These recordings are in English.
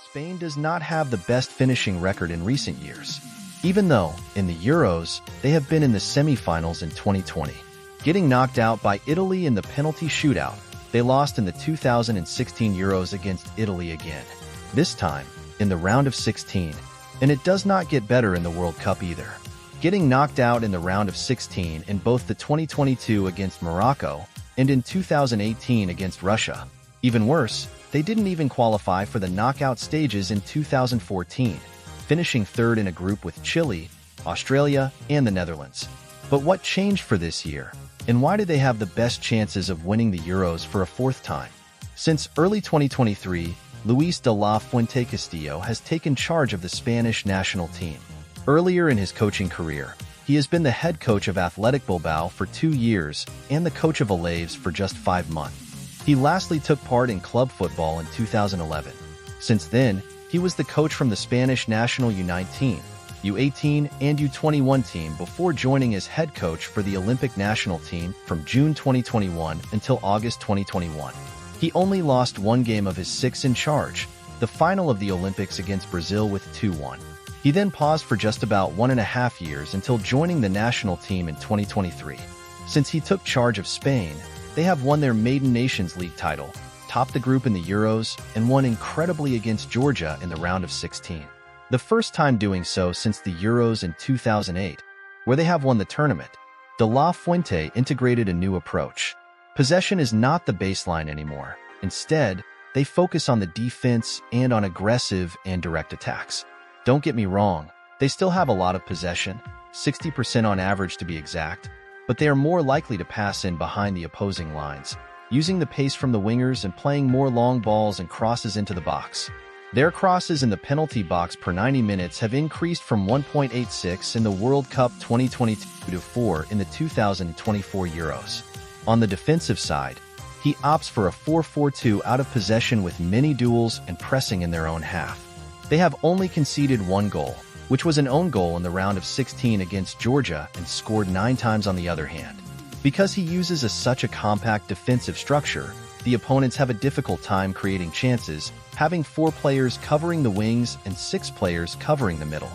Spain does not have the best finishing record in recent years, even though, in the Euros, they have been in the semi-finals in 2020. Getting knocked out by Italy in the penalty shootout, they lost in the 2016 Euros against Italy again, this time in the round of 16, and it does not get better in the World Cup either. Getting knocked out in the round of 16 in both the 2022 against Morocco and in 2018 against Russia. Even worse, they didn't even qualify for the knockout stages in 2014, finishing third in a group with Chile, Australia, and the Netherlands. But what changed for this year? And why did they have the best chances of winning the Euros for a fourth time? Since early 2023, Luis de la Fuente Castillo has taken charge of the Spanish national team. Earlier in his coaching career, he has been the head coach of Athletic Bilbao for 2 years and the coach of Alaves for just 5 months. He lastly took part in club football in 2011. Since then, he was the coach from the Spanish national U19, U18, and U21 team before joining as head coach for the Olympic national team from June 2021 until August 2021. He only lost 1 game of his 6 in charge, the final of the Olympics against Brazil with 2-1. He then paused for just about 1.5 years until joining the national team in 2023. Since he took charge of Spain, they have won their maiden Nations League title, topped the group in the Euros, and won incredibly against Georgia in the round of 16. The first time doing so since the Euros in 2008, where they have won the tournament. De la Fuente integrated a new approach. Possession is not the baseline anymore. Instead, they focus on the defense and on aggressive and direct attacks. Don't get me wrong, they still have a lot of possession, 60% on average to be exact, but they are more likely to pass in behind the opposing lines, using the pace from the wingers and playing more long balls and crosses into the box. Their crosses in the penalty box per 90 minutes have increased from 1.86 in the World Cup 2022 to 4 in the 2024 Euros. On the defensive side, he opts for a 4-4-2 out of possession with many duels and pressing in their own half. They have only conceded 1 goal, which was an own goal in the round of 16 against Georgia, and scored 9 times on the other hand. Because he uses such a compact defensive structure, the opponents have a difficult time creating chances, having 4 players covering the wings and 6 players covering the middle.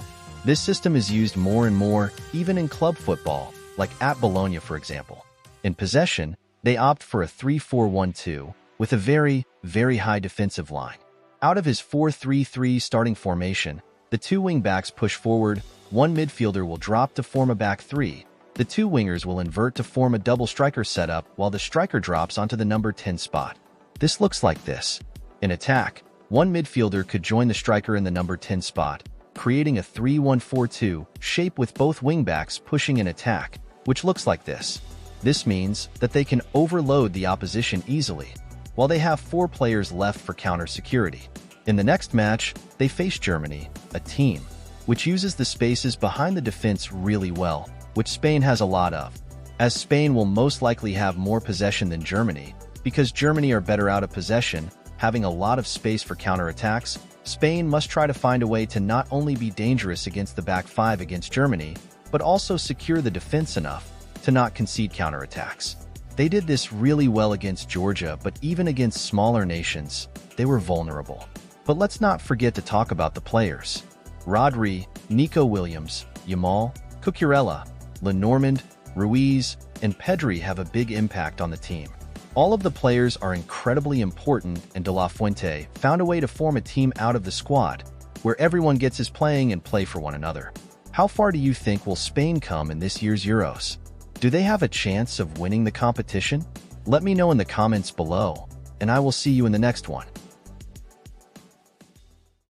This system is used more and more, even in club football, like at Bologna for example. In possession, they opt for a 3-4-1-2, with a very, very high defensive line. Out of his 4-3-3 starting formation, the 2 wingbacks push forward, 1 midfielder will drop to form a back 3, the 2 wingers will invert to form a double striker setup while the striker drops onto the number 10 spot. This looks like this. In attack, 1 midfielder could join the striker in the number 10 spot, creating a 3-1-4-2 shape with both wingbacks pushing in attack, which looks like this. This means that they can overload the opposition easily, while they have 4 players left for counter security. In the next match, they face Germany, a team which uses the spaces behind the defense really well, which Spain has a lot of. As Spain will most likely have more possession than Germany, because Germany are better out of possession, having a lot of space for counterattacks, Spain must try to find a way to not only be dangerous against the back 5 against Germany, but also secure the defense enough to not concede counterattacks. They did this really well against Georgia, but even against smaller nations, they were vulnerable. But let's not forget to talk about the players. Rodri, Nico Williams, Yamal, Cucurella, Lenormand, Ruiz, and Pedri have a big impact on the team. All of the players are incredibly important, and De La Fuente found a way to form a team out of the squad, where everyone gets his playing and play for one another. How far do you think will Spain come in this year's Euros? Do they have a chance of winning the competition? Let me know in the comments below, and I will see you in the next one.